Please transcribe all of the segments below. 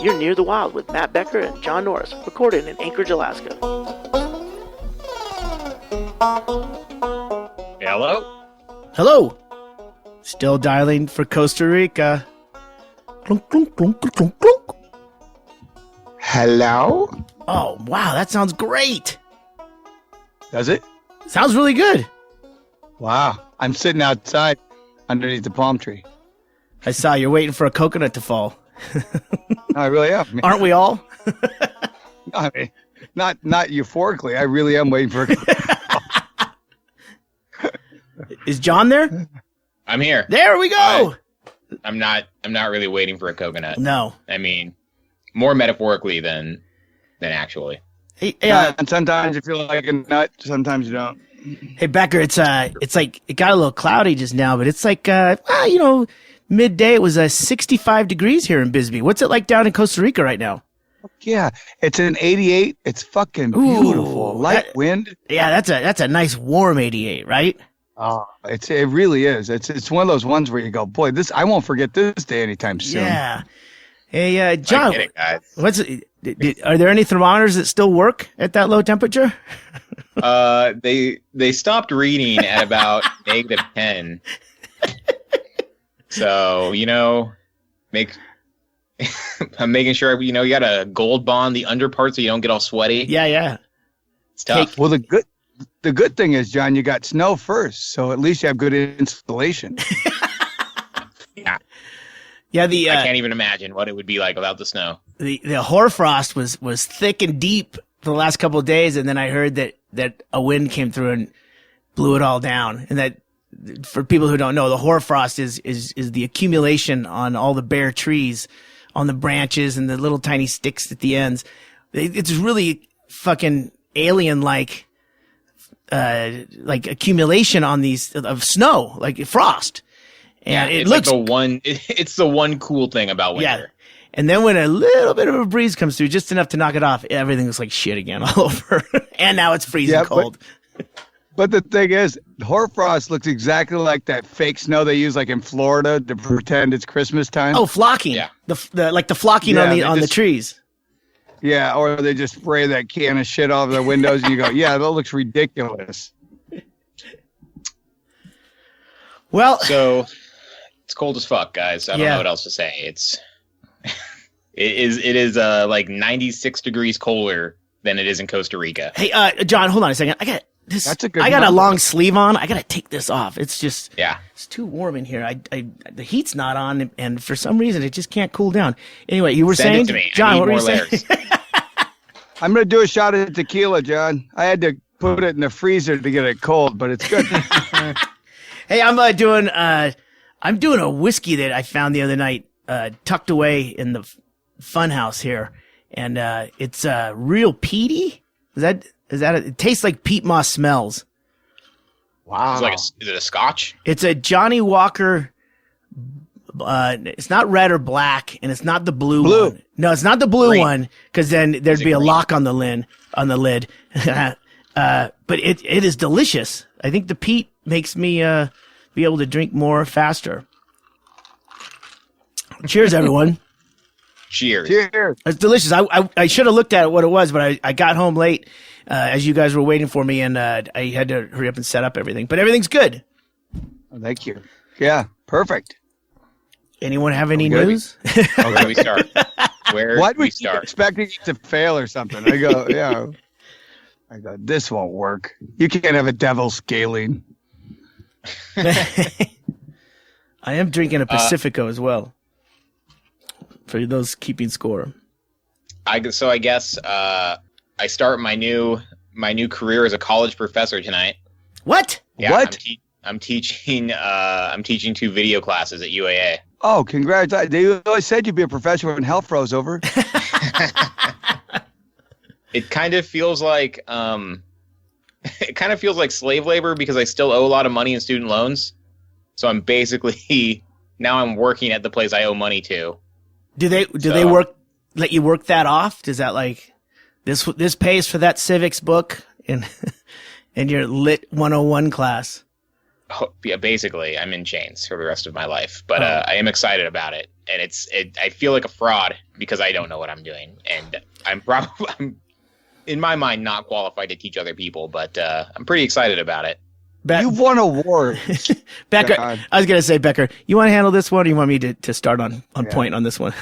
You're Near the Wild with Matt Becker and John Norris, recorded in Anchorage, Alaska. Hello? Hello. Still dialing for Costa Rica. Clunk, clunk, clunk, clunk, clunk. Hello? Oh, wow, that sounds great. Does it? Sounds really good. Wow. I'm sitting outside underneath the palm tree. I saw you're waiting for a coconut to fall. I really am. Aren't we all? I mean, not euphorically. I really am waiting for a Is John there? I'm here. There we go. I'm not really waiting for a coconut. No. I mean, more metaphorically than actually. Hey, And sometimes you feel like a nut, sometimes you don't. Hey Becker, it's like it got a little cloudy just now, but it's like midday. It was 65 degrees here in Bisbee. What's it like down in Costa Rica right now? Yeah, it's an 88. It's fucking beautiful. Light wind. Yeah, that's a nice warm 88, right? Oh, it really is. It's one of those ones where you go, boy, I won't forget this day anytime soon. Yeah. Hey, John, I get it, guys. Are there any thermometers that still work at that low temperature? They stopped reading at about -10. So, I'm making sure, you got a gold bond the underpart so you don't get all sweaty. Yeah. It's tough. Well, the good thing is, John, you got snow first, so at least you have good insulation. Yeah, I can't even imagine what it would be like without the snow. The hoarfrost was thick and deep for the last couple of days, and then I heard that a wind came through and blew it all down. And that, for people who don't know, the hoarfrost is the accumulation on all the bare trees, on the branches and the little tiny sticks at the ends. It's really fucking alien-like, like accumulation on these of snow, like frost. And it looks like it's the one cool thing about winter. Yeah. And then when a little bit of a breeze comes through, just enough to knock it off, everything looks like shit again all over. And now it's freezing cold. But the thing is, hoarfrost looks exactly like that fake snow they use like in Florida to pretend it's Christmas time. Oh, flocking. Yeah. The flocking on the trees. Yeah, or they just spray that can of shit off their windows and you go, yeah, that looks ridiculous. Well, so it's cold as fuck, guys. I don't know what else to say. It is like 96 degrees colder than it is in Costa Rica. Hey, John, hold on a second. I got this. That's a good I got number. a long sleeve on. I got to take this off. It's just it's too warm in here. The heat's not on, and for some reason it just can't cool down. Anyway, you were Send saying, it to me. John, what were you layers. saying? I'm gonna do a shot of tequila, John. I had to put it in the freezer to get it cold, but it's good. Hey, I'm doing a whiskey that I found the other night, tucked away in the fun house here, and it's real peaty. Is that it tastes like peat moss smells. Wow. Is it a Scotch? It's a Johnny Walker. It's not red or black, and it's not the blue one. No, it's not the blue one, because then there'd be a lock on the lid. But it is delicious. I think the peat makes me be able to drink more faster. Cheers, everyone. Cheers. It's delicious. I should have looked at what it was, but I got home late as you guys were waiting for me, and I had to hurry up and set up everything. But everything's good. Oh, thank you. Yeah, perfect. Anyone have any news? Where do we start? Why do we start expecting it to fail or something? I go, this won't work. You can't have a devil scaling. I am drinking a Pacifico as well, for those keeping score. I guess I start my new career as a college professor tonight. What? Yeah, what? I'm teaching 2 video classes at UAA. Oh, congratulations! They always said you'd be a professor when hell froze over. It kind of feels like slave labor because I still owe a lot of money in student loans. So I'm basically now I'm working at the place I owe money to. Do they let you work that off? Does that like this pays for that civics book in your Lit 101 class? Oh, yeah, basically I'm in chains for the rest of my life, but I am excited about it. and I feel like a fraud because I don't know what I'm doing, and I'm in my mind not qualified to teach other people, but I'm pretty excited about it. You've won awards. Becker, God. I was going to say, Becker, you want to handle this one, or you want me to start on point on this one?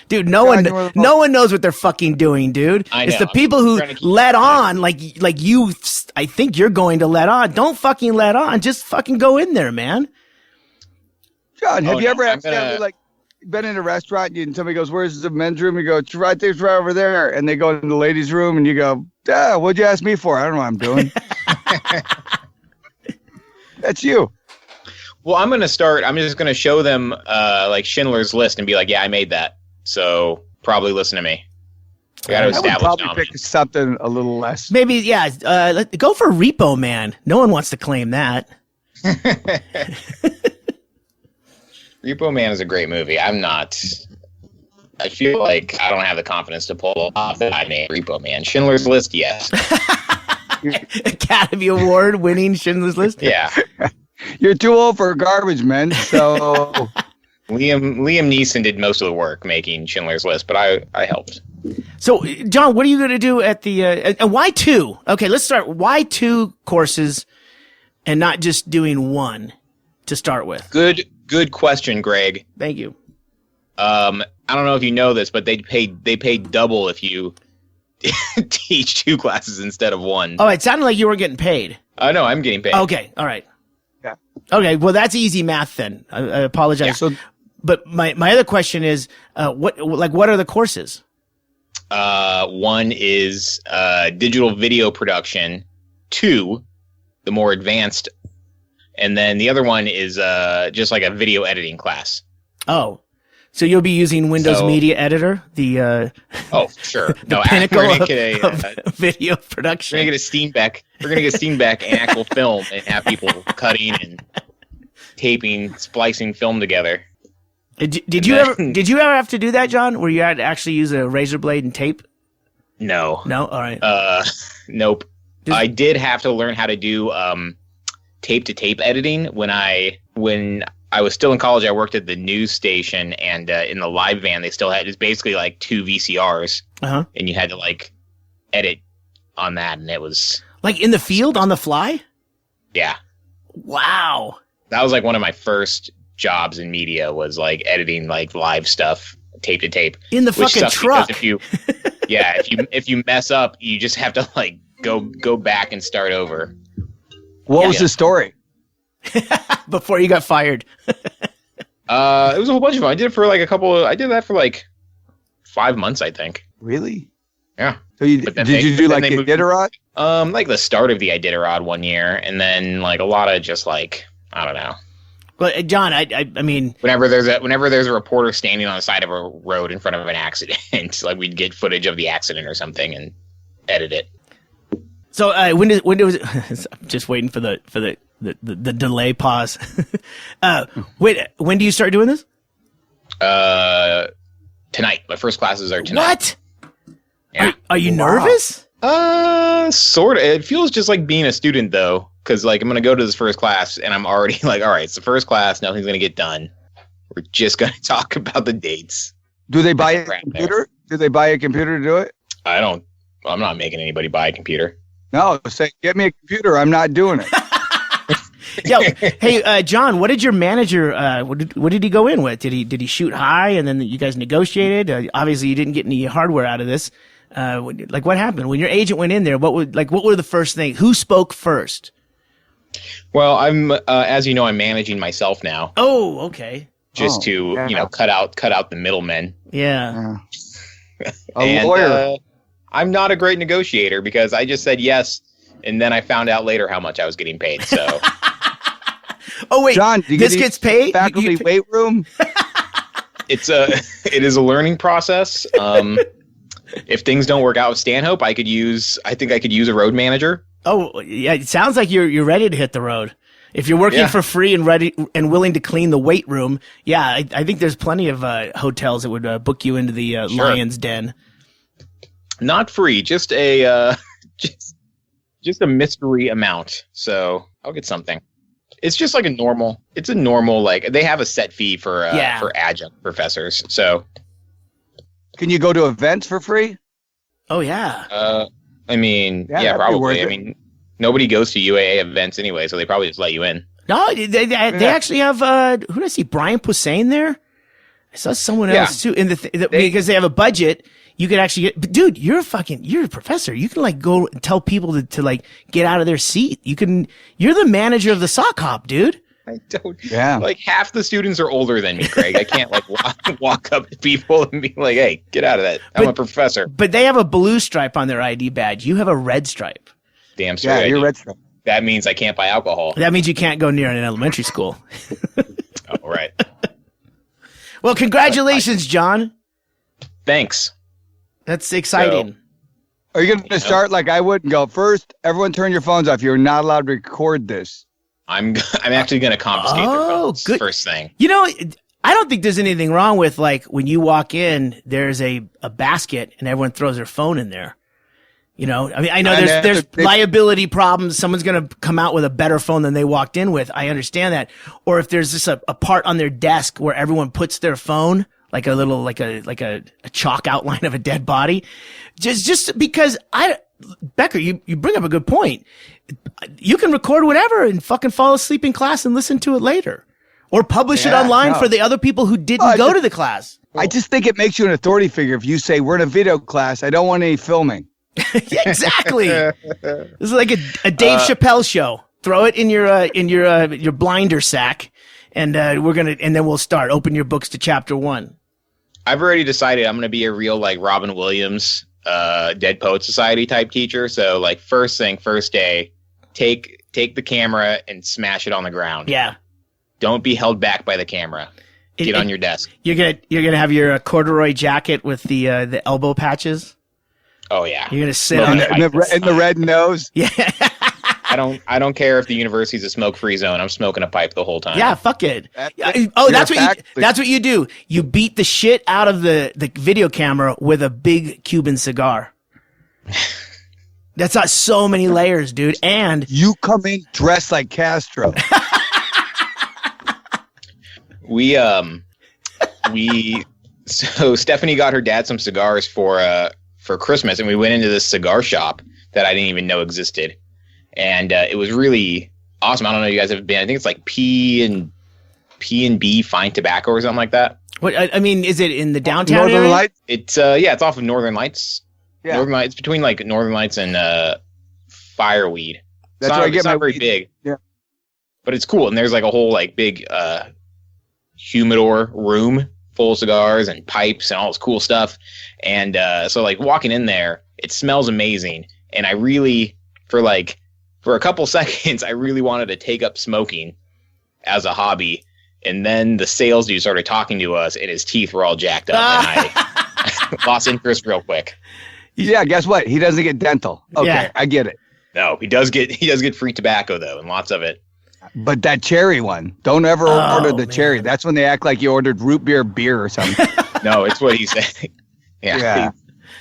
Dude, no one knows what they're fucking doing, dude. I know. It's the people who let on, like you. I think you're going to let on. Don't fucking let on. Just fucking go in there, man. John, have you ever accidentally been in a restaurant and somebody goes, "Where's the men's room?" You go, "It's right there, it's right over there," and they go in the ladies' room, and you go, "What'd you ask me for? I don't know what I'm doing." That's you. Well, I'm just going to show them like Schindler's List and be like, yeah, I made that. So probably listen to me. I got to establish would probably dominance. pick something a little less. Maybe, yeah. Go for Repo Man. No one wants to claim that. Repo Man is a great movie. I feel like I don't have the confidence to pull off that I made Repo Man. Schindler's List, yes. Academy Award winning Schindler's List. Yeah. You're too old for garbage, man. So Liam Neeson did most of the work making Schindler's List, but I helped. So, John, what are you going to do at the and why 2? Okay, let's start. Why 2 courses and not just doing 1 to start with? Good question, Greg. Thank you. I don't know if you know this, but they pay double if you teach 2 classes instead of 1. Oh, it sounded like you were getting paid. No, I'm getting paid. Okay, all right. Yeah. Okay, well, that's easy math then. I apologize. Yeah. So, but my other question is, what are the courses? 1 is digital video production. 2, the more advanced, and then the other one is just like a video editing class. Oh. So you'll be using Windows Media Editor, the sure. the pinnacle of video production. We're gonna get a Steenbeck. We're gonna get Steenbeck and actual film and have people cutting and taping, splicing film together. Did you ever have to do that, John? Where you had to actually use a razor blade and tape? No. No. All right. Nope. I did have to learn how to do tape to tape editing when I was still in college. I worked at the news station, and in the live van, they still had, it's basically like 2 VCRs, and you had to like edit on that, and it was like in the field on the fly. Yeah. Wow. That was like one of my first jobs in media, was like editing like live stuff, tape to tape, in the fucking truck. If you mess up, you just have to like go back and start over. What was the story? Before you got fired. It was a whole bunch of them. I did that for like 5 months, I think. Really? Yeah. So did you do like Iditarod? Like the start of the Iditarod one year, and then like a lot of just like, I don't know. Well, John, I mean, whenever there's a reporter standing on the side of a road in front of an accident, like we'd get footage of the accident or something and edit it. So when was it? I'm just waiting for the delay pause. When do you start doing this? Tonight. My first classes are tonight. What? Yeah. Are you nervous? Sort of. It feels just like being a student though, because like I'm gonna go to this first class and I'm already like, all right, it's the first class. Nothing's gonna get done. We're just gonna talk about the dates. Do they buy a computer? Do they buy a computer to do it? I'm not making anybody buy a computer. No, say, get me a computer. I'm not doing it. Yo, hey, John, what did your manager, what did he go in with? Did he shoot high and then you guys negotiated? Obviously you didn't get any hardware out of this. Like what happened when your agent went in there? What were the first things? Who spoke first? Well, I'm, as you know, I'm managing myself now. Oh, okay. Just to, cut out the middlemen. Yeah. A lawyer. I'm not a great negotiator because I just said yes, and then I found out later how much I was getting paid. So, oh wait, John, this gets paid? Faculty weight room. It is a learning process. If things don't work out with Stanhope, I think I could use a road manager. Oh yeah, it sounds like you're ready to hit the road. If you're working for free and ready and willing to clean the weight room, I think there's plenty of hotels that would book you into the Lion's Den. Not free, just a just a mystery amount. So I'll get something. It's just like a normal, like they have a set fee for adjunct professors. So can you go to events for free? Oh yeah. I mean, yeah probably. I mean, nobody goes to UAA events anyway, so they probably just let you in. No, they actually have, who did I see? Brian Posehn there? I saw someone else too because they have a budget. You could actually get, dude, you're a professor. You can like go and tell people to like get out of their seat. You're the manager of the sock hop, dude. I don't. Yeah. Like half the students are older than me, Greg. I can't like walk up to people and be like, "Hey, get out of that. I'm a professor." But they have a blue stripe on their ID badge. You have a red stripe. Damn straight. Yeah, you're red stripe. That means I can't buy alcohol. That means you can't go near an elementary school. Oh, right. Well, congratulations, John. Thanks. That's exciting. Are you going to start like I would and go, first, everyone turn your phones off. You're not allowed to record this. I'm actually going to confiscate their phones first thing. You know, I don't think there's anything wrong with like when you walk in, there's a basket and everyone throws their phone in there. You know, I mean, I know there's liability problems. Someone's going to come out with a better phone than they walked in with. I understand that. Or if there's just a part on their desk where everyone puts their phone, like a little, like a chalk outline of a dead body. Just because Becker, you bring up a good point. You can record whatever and fucking fall asleep in class and listen to it later. Or publish it online for the other people who didn't go to the class. I just think it makes you an authority figure if you say, we're in a video class. I don't want any filming. Yeah, exactly. This is like a Dave Chappelle show. Throw it in your blinder sack, and then we'll start. Open your books to chapter 1. I've already decided I'm going to be a real like Robin Williams, Dead Poet Society type teacher. So like first day, take the camera and smash it on the ground. Yeah. Don't be held back by the camera. Get on your desk. You're gonna have your corduroy jacket with the elbow patches. Oh yeah, you're gonna sit on it in the red nose. Yeah, I don't care if the university's a smoke-free zone. I'm smoking a pipe the whole time. Yeah, fuck it. That's what you do. You beat the shit out of the video camera with a big Cuban cigar. That's not so many layers, dude. And you come in dressed like Castro. So Stephanie got her dad some cigars for Christmas, and we went into this cigar shop that I didn't even know existed, and it was really awesome. I don't know if you guys have been. I think it's like P&B Fine Tobacco or something like that. What I mean, is it in the downtown Northern area? Lights? It's it's off of Northern Lights. Yeah, Northern Lights, between like Northern Lights and Fireweed. That's where I get it's not very big. Yeah, but it's cool, and there's like a whole like big humidor room full of cigars and pipes and all this cool stuff. And so like walking in there, it smells amazing. And I really, for a couple seconds, I really wanted to take up smoking as a hobby. And then the sales dude started talking to us and his teeth were all jacked up. And I lost interest real quick. Yeah, guess what? He doesn't get dental. Okay, yeah. I get it. No, he does get free tobacco though, and lots of it. But that cherry one, don't ever order the cherry. That's when they act like you ordered root beer or something. No, it's what he said. Yeah.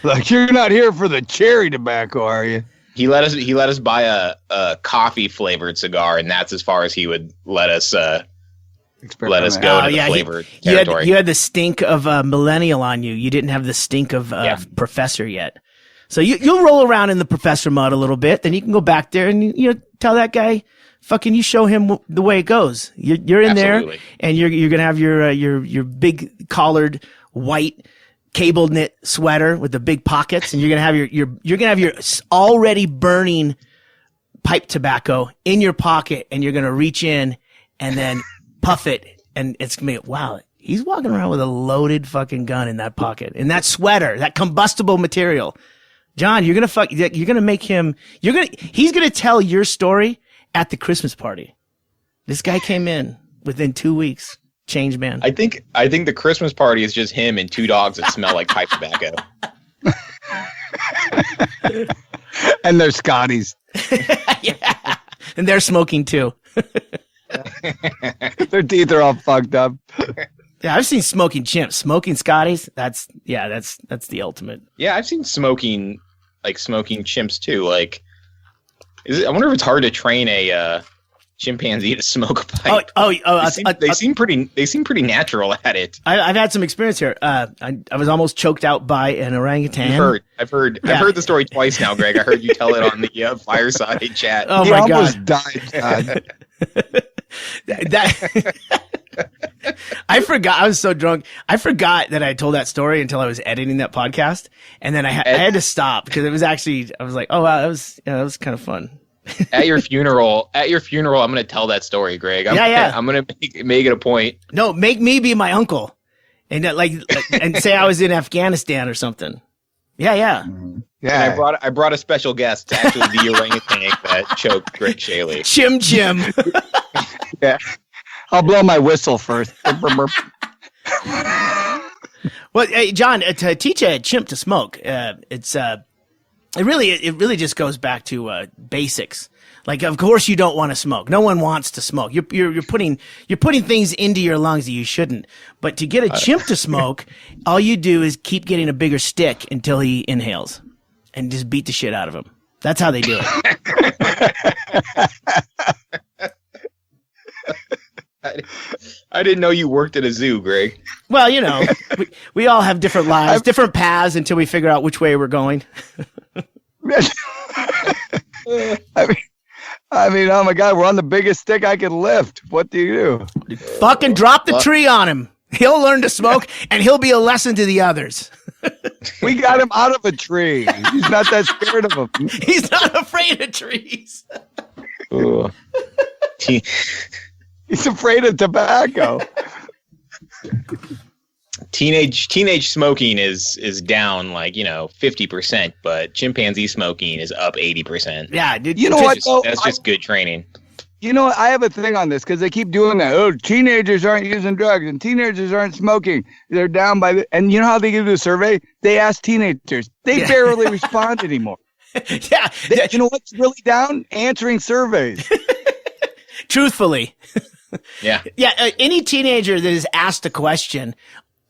Like, you're not here for the cherry tobacco, are you? He let us buy a coffee flavored cigar, and that's as far as he would let us go to the flavored territory. You had the stink of millennial on you. You didn't have the stink of professor yet. So you'll roll around in the professor mud a little bit, then you can go back there and tell that guy, fucking, you show him the way it goes. You're in Absolutely. there, and you're gonna have your big collared white cable knit sweater with the big pockets, and you're gonna have your already burning pipe tobacco in your pocket, and you're gonna reach in and then puff it, and it's gonna be, wow, he's walking around with a loaded fucking gun in that pocket, in that sweater, that combustible material. John, he's gonna tell your story at the Christmas party. This guy came in within 2 weeks. Changed man. I think the Christmas party is just him and 2 dogs that smell like pipe tobacco. And they're Scotties. Yeah. And they're smoking too. Their teeth are all fucked up. Yeah, I've seen smoking chimps. Smoking Scotties, that's the ultimate. Yeah, I've seen smoking chimps too. Like, I wonder if it's hard to train a chimpanzee to smoke a pipe. They seem pretty natural at it. I've had some experience here. I was almost choked out by an orangutan. I've heard the story twice now, Greg. I heard you tell it on the fireside chat. Oh he my almost God. died. I forgot. I was so drunk. I forgot that I told that story until I was editing that podcast, and then I had to stop because it was actually. I was like, "Oh wow, that was kind of fun." At your funeral, I'm going to tell that story, Greg. I'm going to make it a point. No, make me be my uncle, and and say I was in Afghanistan or something. Yeah. Yeah. And I brought a special guest to actually the orangutan that choked Greg Chaille. Chim. Yeah. I'll blow my whistle first. Well, hey, John, to teach a chimp to smoke, it really just goes back to basics. Like, of course, you don't want to smoke. No one wants to smoke. You're putting things into your lungs that you shouldn't. But to get a chimp to smoke, all you do is keep getting a bigger stick until he inhales, and just beat the shit out of him. That's how they do it. I didn't know you worked at a zoo, Greg. Well, we all have different lives, different paths until we figure out which way we're going. I mean, oh my God, we're on the biggest stick I can lift. What do you do? Fucking drop the tree on him. He'll learn to smoke, and he'll be a lesson to the others. We got him out of a tree. He's not that scared of them. He's not afraid of trees. He's afraid of tobacco. Teenage smoking is down 50%, but chimpanzee smoking is up 80%. Yeah, dude. You know what? That's just good training. You know, I have a thing on this because they keep doing that. Oh, teenagers aren't using drugs and teenagers aren't smoking. They're down by and you know how they do the survey? They ask teenagers. They barely respond anymore. Yeah. You know what's really down? Answering surveys. Truthfully. Yeah. Yeah. Any teenager that is asked a question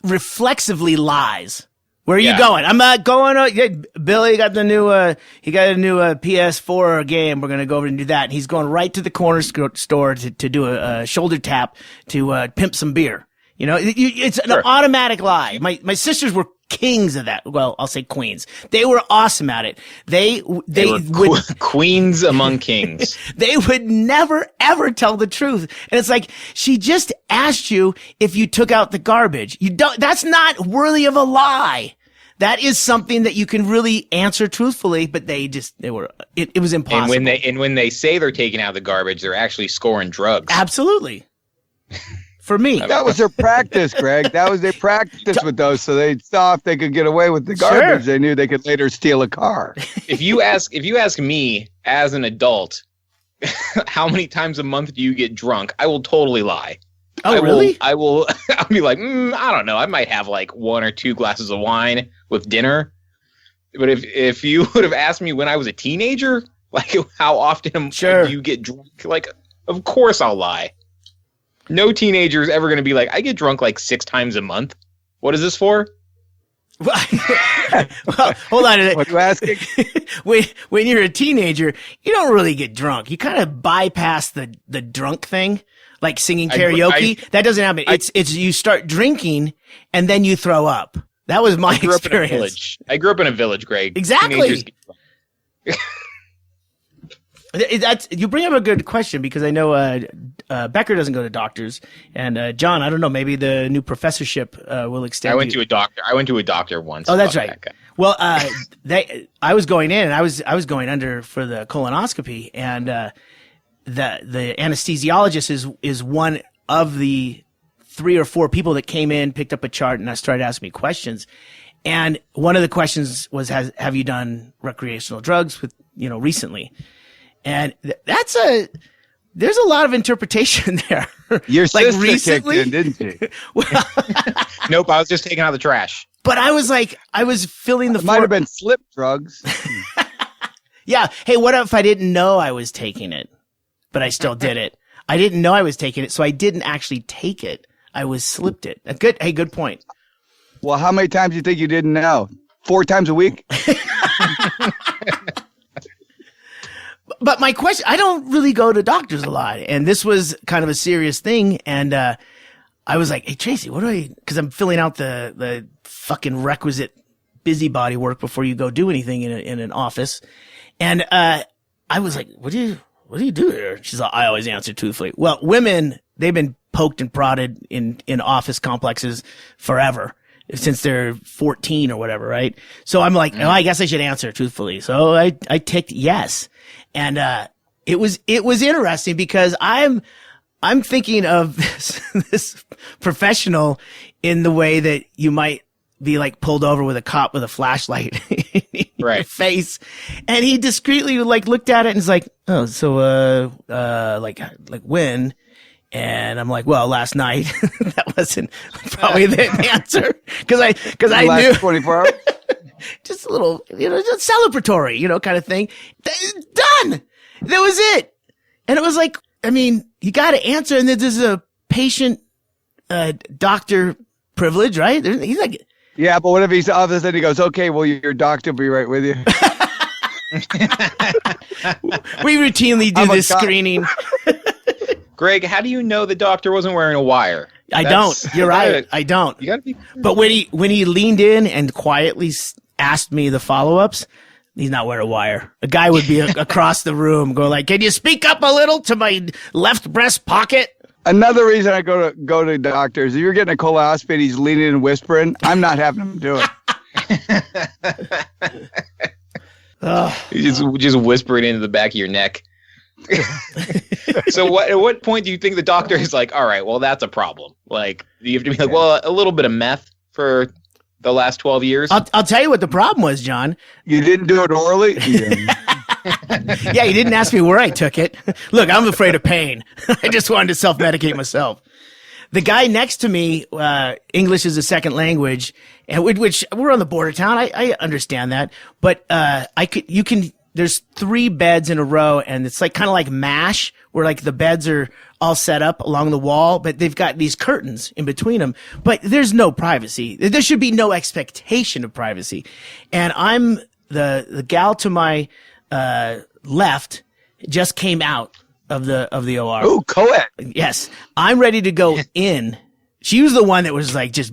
reflexively lies. Where are you going? I'm going. Billy got a new PS4 game. We're gonna go over and do that. And he's going right to the corner store to do a shoulder tap to pimp some beer. It's an automatic lie. My sisters were kings of that. Well, I'll say queens. They were awesome at it. They would queens among kings. They would never ever tell the truth. And it's like, she just asked you if you took out the garbage. That's not worthy of a lie. That is something that you can really answer truthfully, but it was impossible. And when they say they're taking out the garbage, they're actually scoring drugs. Absolutely. For me. That was their practice, Greg. That was their practice with those. So they saw if they could get away with the garbage, They knew they could later steal a car. If you ask me as an adult, how many times a month do you get drunk? I will totally lie. Oh, really? I'll be like, I don't know. I might have like 1 or 2 glasses of wine with dinner. But if you would have asked me when I was a teenager, like how often do you get drunk? Like, of course I'll lie. No teenager is ever going to be like, I get drunk like 6 times a month. What is this for? Well, hold on. What are you asking? When you're a teenager, you don't really get drunk. You kind of bypass the drunk thing, like singing karaoke. That doesn't happen. It's you start drinking and then you throw up. That was my experience. I grew up in a village, Greg. Exactly. You bring up a good question because I know Becker doesn't go to doctors, and John, I don't know, maybe the new professorship will extend. I went to a doctor once. Oh, that's right. Well, I was going in, and I was going under for the colonoscopy, and the anesthesiologist is one of the 3 or 4 people that came in, picked up a chart, and started asking me questions. And one of the questions was, have you done recreational drugs recently? And there's a lot of interpretation there. Your sister kicked in, didn't she? Well, nope, I was just taking out the trash. But I was filling the might have been slip drugs. Yeah. Hey, what if I didn't know I was taking it, but I still did it? I didn't know I was taking it, so I didn't actually take it. I was slipped it. Good point. Well, how many times do you think you didn't know? 4 times a week? But But my question, I don't really go to doctors a lot. And this was kind of a serious thing. And, I was like, hey, Tracy, cause I'm filling out the fucking requisite busybody work before you go do anything in an office. And, I was like, what do you do here? She's like, I always answer truthfully. Well, women, they've been poked and prodded in office complexes forever, since they're 14 or whatever, right? So I'm like, oh, I guess I should answer truthfully. So I ticked yes. And, it was interesting because I'm thinking of this professional in the way that you might be like pulled over with a cop with a flashlight in your face. And he discreetly like looked at it and is like, oh, so, like when? And I'm like, well, last night. That wasn't probably the answer. Cause I knew 24 hours. Just a little, just celebratory, kind of thing. Done. That was it. And it was like, I mean, you got to answer. And then there's a patient, doctor privilege, right? He's like, yeah, but what if he's all of a sudden he goes, okay, well, your doctor will be right with you. We routinely do this screening. Greg, how do you know the doctor wasn't wearing a wire? I don't. You're right. I don't. You gotta be. But when he leaned in and quietly asked me the follow-ups, he's not wearing a wire. A guy would be across the room going like, can you speak up a little to my left breast pocket? Another reason I go to doctors, if you're getting a colonoscopy and he's leaning and whispering, I'm not having him do it. You just whisper it into the back of your neck. So at what point do you think the doctor is like, all right, well, that's a problem? Like, you have to be like, well, a little bit of meth for the last 12 years. I'll tell you what the problem was, John. You didn't do it orally? Yeah, you didn't ask me where I took it. Look, I'm afraid of pain. I just wanted to self-medicate myself. The guy next to me, English is a second language, and which we're on the border town. I understand that, but there's 3 beds in a row, and it's like kind of like MASH, where like the beds are all set up along the wall, but they've got these curtains in between them. But there's no privacy. There should be no expectation of privacy. And I'm the gal to my left just came out of the OR. Oh, co-ed. Yes, I'm ready to go in. She was the one that was like just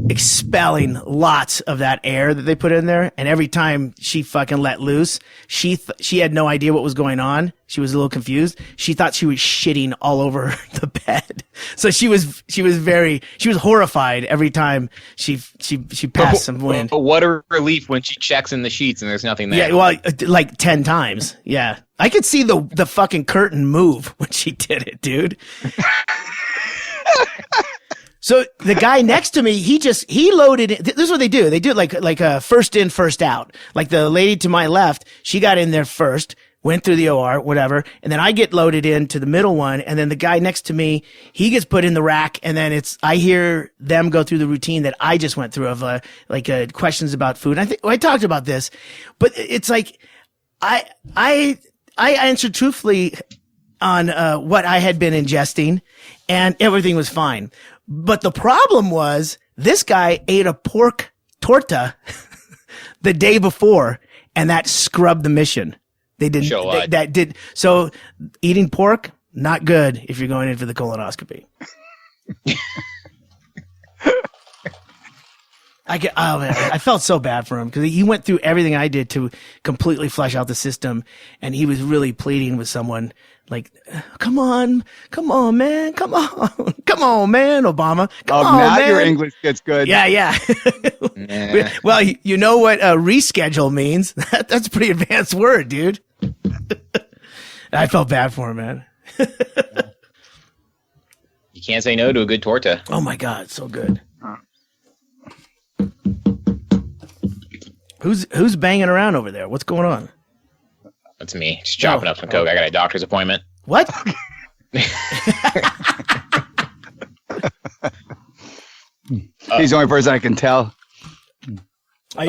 expelling lots of that air that they put in there, and every time she fucking let loose, she had no idea what was going on. She was a little confused. She thought she was shitting all over the bed. So she was horrified every time she passed some wind. But what a relief when she checks in the sheets and there's nothing there. Yeah, well, like 10 times. Yeah. I could see the fucking curtain move when she did it, dude. So the guy next to me, he loaded it. This is what they do. They do it like a first in, first out. Like the lady to my left, she got in there first, went through the OR, whatever. And then I get loaded into the middle one. And then the guy next to me, he gets put in the rack. And then I hear them go through the routine that I just went through of, questions about food. I think I talked about this, but it's like, I answered truthfully on, what I had been ingesting, and everything was fine. But the problem was this guy ate a pork torta the day before, and that scrubbed the mission. They didn't. So eating pork, not good if you're going in for the colonoscopy. I felt so bad for him because he went through everything I did to completely flush out the system, and he was really pleading with someone like, come on, man, come on, man, Obama, come on, now man. Your English gets good. Yeah. Nah. Well, you know what reschedule means? That's a pretty advanced word, dude. I felt bad for him, man. You can't say no to a good torta. Oh my God, so good. Who's banging around over there? What's going on? That's me. Just chopping up some coke. I got a doctor's appointment. What? He's the only person I can tell. Go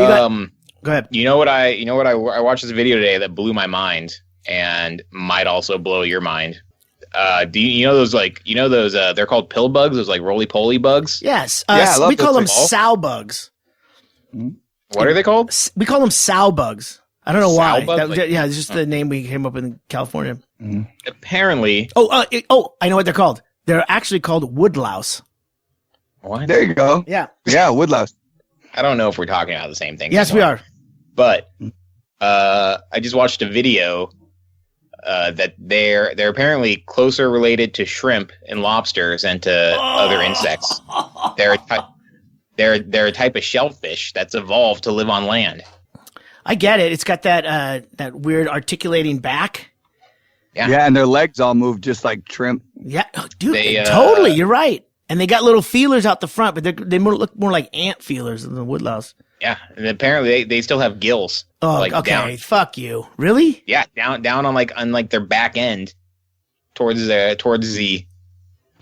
ahead. You know what I watched this video today that blew my mind and might also blow your mind. Do you know those they're called pill bugs, those like roly-poly bugs? Yes. We call them sow bugs. What are they called? We call them sow bugs. I don't know why. Sow bug, Yeah, it's just the name we came up with in California. Apparently. I know what they're called. They're actually called woodlouse. What? There you go. Yeah. Yeah, woodlouse. I don't know if we're talking about the same thing. Yes, we are. But I just watched a video that they're apparently closer related to shrimp and lobsters than to other insects. They're a type of shellfish that's evolved to live on land. I get it. It's got that weird articulating back. Yeah, and their legs all move just like shrimp. Yeah, dude, totally. You're right. And they got little feelers out the front, but they look more like ant feelers than the woodlouse. Yeah, and apparently they still have gills. Oh, like okay. Down. Fuck you. Really? Yeah, down on like their back end, towards the,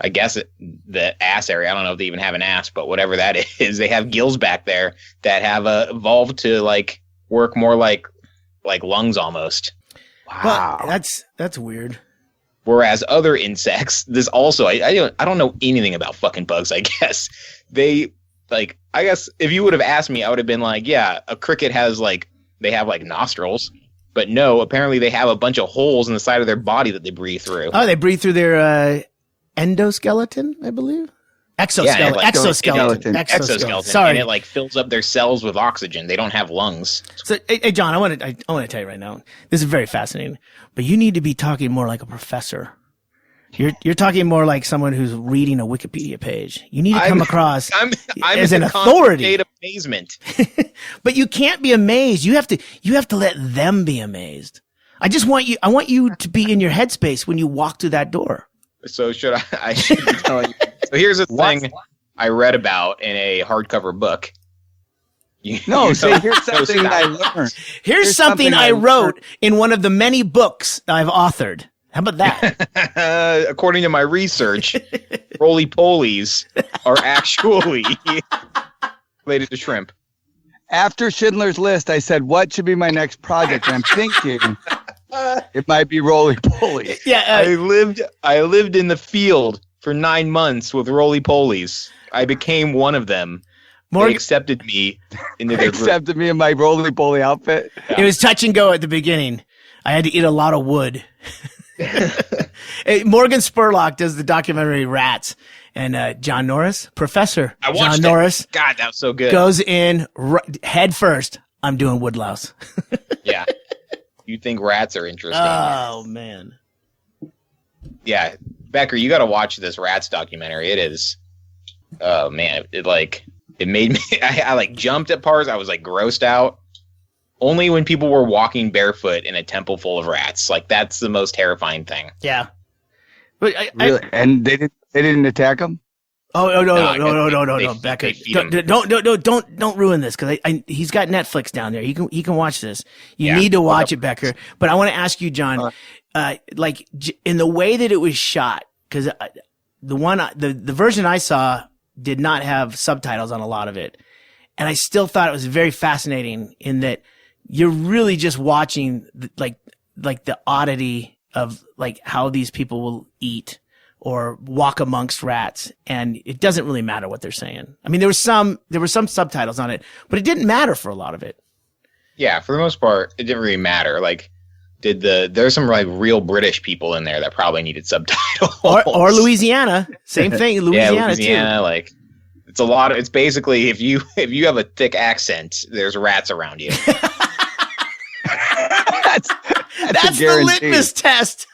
I guess the ass area. I don't know if they even have an ass, but whatever that is, they have gills back there that have evolved to like work more like lungs almost. Wow, well, that's weird. Whereas other insects, this also I don't know anything about fucking bugs. I guess they like I guess if you would have asked me, I would have been like, yeah, a cricket has they have nostrils, but no, apparently they have a bunch of holes in the side of their body that they breathe through. Oh, they breathe through their endoskeleton, I believe. Exoskeleton. Yeah, Exoskeleton. Sorry, and it fills up their cells with oxygen. They don't have lungs. So, hey John, I want to tell you right now. This is very fascinating, but you need to be talking more like a professor. You're talking more like someone who's reading a Wikipedia page. You need to come across as an authority. State of amazement. But you can't be amazed. You have to let them be amazed. I want you to be in your headspace when you walk through that door. So should I should be telling you. So here's a thing I read about in a hardcover book. Here's something I learned. Here's something I wrote in one of the many books I've authored. How about that? According to my research, roly-polies are actually related to shrimp. After Schindler's List, I said, what should be my next project? And I'm thinking it might be roly-poly. Yeah, I lived in the field for 9 months with roly-polies. I became one of them. They accepted me into their group. Accepted me in my roly-poly outfit. Yeah. It was touch and go at the beginning. I had to eat a lot of wood. Morgan Spurlock does the documentary Rats, and John Norris, Professor John Norris. God, that was so good. Goes in head first. I'm doing woodlouse. Yeah. You think rats are interesting? Oh man. Yeah, Becker, you got to watch this Rats documentary. It is. Oh man, it made me. I jumped at parts. I was grossed out. Only when people were walking barefoot in a temple full of rats. That's the most terrifying thing. Yeah. But really? And they didn't attack them? Oh no, Becker. Don't ruin this, because he's got Netflix down there. He can watch this. You need to watch it, Becker. But I want to ask you, John, in the way that it was shot, because the version I saw did not have subtitles on a lot of it, and I still thought it was very fascinating in that you're really just watching the oddity of how these people will eat or walk amongst rats, and it doesn't really matter what they're saying. I mean, there were some subtitles on it, but it didn't matter for a lot of it. Yeah, for the most part, it didn't really matter. There's some real British people in there that probably needed subtitles. Or Louisiana, same thing. Louisiana too. It's a lot of. It's basically if you have a thick accent, there's rats around you. That's the litmus test.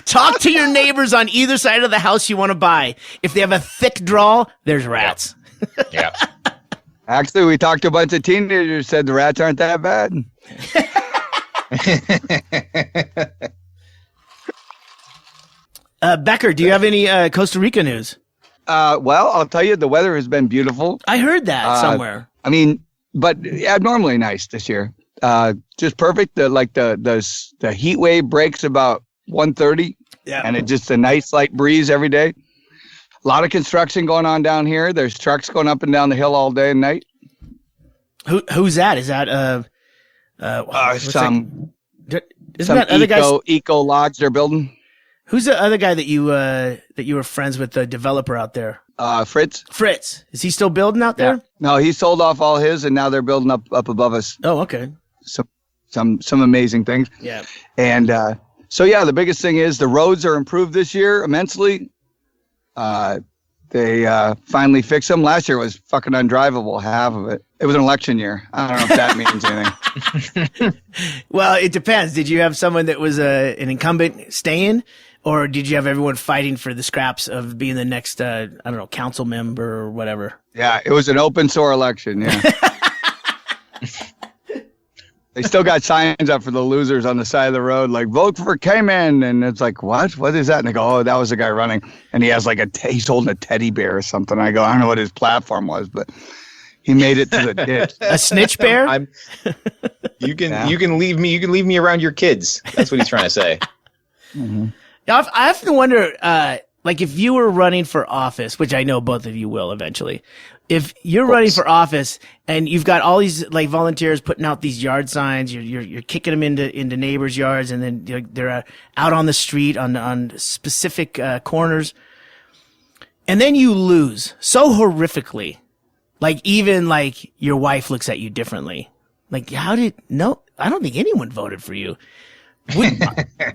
Talk to your neighbors on either side of the house you want to buy. If they have a thick drawl, there's rats. Yeah. Actually, we talked to a bunch of teenagers, said the rats aren't that bad. Becker, do you have any Costa Rica news? Well, I'll tell you, the weather has been beautiful. I heard that somewhere. I mean, but abnormally nice this year. Just perfect. The heat wave breaks about 1:30, and it's just a nice light breeze every day. A lot of construction going on down here. There's trucks going up and down the hill all day and night. Who's that? Is that some that other guy? Eco lodge they're building. Who's the other guy that you were friends with, the developer out there? Fritz. Fritz. Is he still building out there? No, he sold off all his, and now they're building up above us. Oh, okay. some amazing things. Yeah. And so yeah, the biggest thing is the roads are improved this year immensely. They finally fixed them. Last year was fucking undrivable, half of it. It was an election year. I don't know if that means anything. Well, it depends. Did you have someone that was an incumbent staying, or did you have everyone fighting for the scraps of being the next, I don't know, council member or whatever? Yeah, it was an open sore election. Yeah. They still got signs up for the losers on the side of the road, like vote for Cayman, and it's like, what is that? And they go, oh, that was the guy running, and he has like he's holding a teddy bear or something. I go, I don't know what his platform was, but he made it to the ditch. A snitch bear? You can leave me around your kids. That's what he's trying to say. Mm-hmm. Now, I often wonder, like if you were running for office, which I know both of you will eventually, if you're running for office and you've got all these like volunteers putting out these yard signs, you're kicking them into neighbors' yards, and then they're out on the street on specific corners, and then you lose so horrifically, like even like your wife looks at you differently. Like, no, I don't think anyone voted for you.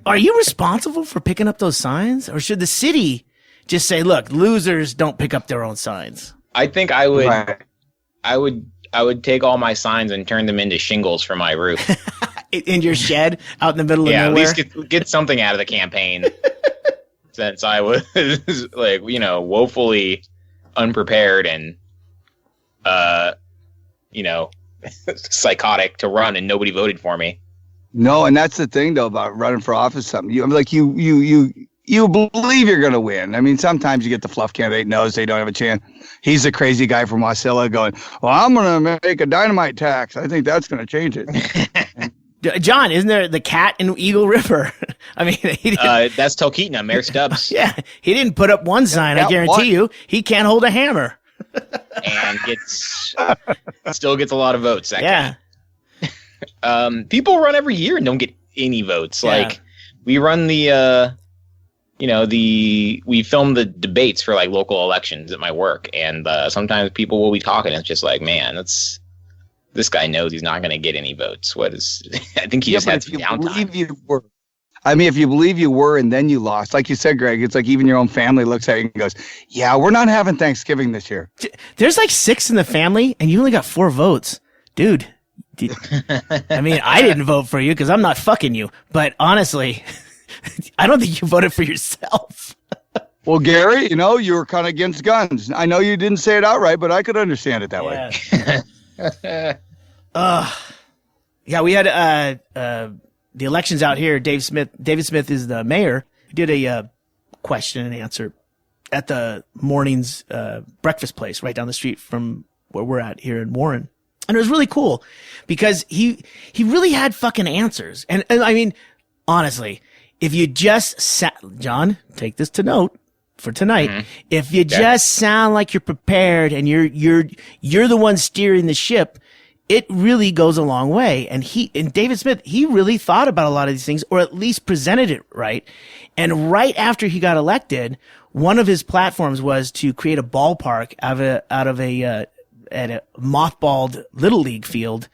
Are you responsible for picking up those signs, or should the city just say, look, losers don't pick up their own signs? I think I would take all my signs and turn them into shingles for my roof. In your shed out in the middle of nowhere? Yeah, at least get something out of the campaign. Since I was like, woefully unprepared and psychotic to run, and nobody voted for me. No, and that's the thing though about running for office. Something you believe you're going to win. I mean, sometimes you get the fluff candidate knows they don't have a chance. He's the crazy guy from Wasilla going, well, I'm going to make a dynamite tax. I think that's going to change it. John, isn't there the cat in Eagle River? I mean, that's Talkeetna, Mayor Stubbs. Yeah, he didn't put up one sign. I guarantee you, he can't hold a hammer. And still gets a lot of votes. Yeah. People run every year and don't get any votes. Yeah. Like we run we film the debates for like local elections at my work, and sometimes people will be talking, and it's just like, man, this guy knows he's not going to get any votes. I think he just had some downtime. If you believe you were and then you lost, like you said, Greg, it's like even your own family looks at you and goes, yeah, we're not having Thanksgiving this year. There's like 6 in the family and you only got 4 votes. Dude. I mean, I didn't vote for you because I'm not fucking you. But honestly, I don't think you voted for yourself. Well, Gary, you were kind of against guns. I know you didn't say it outright, but I could understand it that way. Yeah, we had the elections out here. David Smith is the mayor. We did a question and answer at the morning's breakfast place right down the street from where we're at here in Warren. And it was really cool because he really had fucking answers. And I mean, honestly, if you just John, take this to note for tonight. Mm-hmm. If you just sound like you're prepared and you're the one steering the ship, it really goes a long way. And David Smith, he really thought about a lot of these things, or at least presented it right. And right after he got elected, one of his platforms was to create a ballpark out of a mothballed little league field